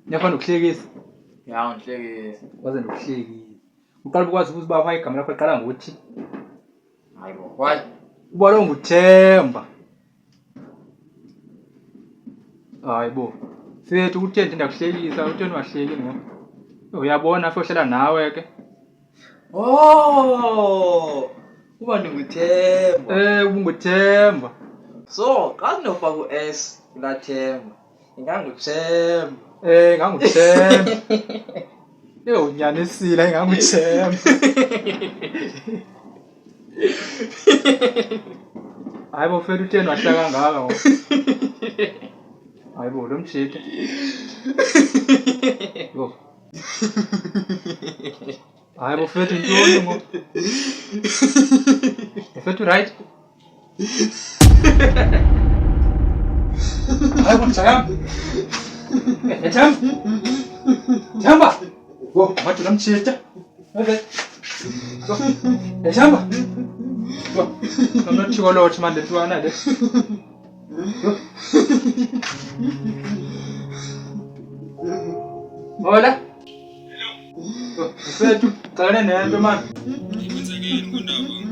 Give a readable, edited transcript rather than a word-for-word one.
Niyafana ukuhlekisa. Ya ngihlekisa. Waze nokuhlekisa. Uqala ukwazi ukuthi baba igama lakho liqala ngokuthi. Hayibo. Why? Ubalo nguThemba. Hayibo. Sethu uThemba ndakuhlekisa, uThemba wahleki ngoba. Uyabona fohlela nawe ke. Oh! Kuba ninguThemba. UbunguThemba. So, kazi nofaka u-S kulaThemba. InganguThemba. NganguThemba. Unyanisile nganguThemba. Hayibo mfethu uThemba wahlaka kangaka ngoba. Hayibo lo mshithe. Yo. Hayibo mfethu ntoni ngoba. Mfethu right? Hayibo mshayam. Themba. Wo, wathi lo mshithe. Okay. Themba. Yo. Nonothiko lothi manje ntwana le. Hola. Hello. Mfethu, qale nento man. Kwenzekeni kundaba?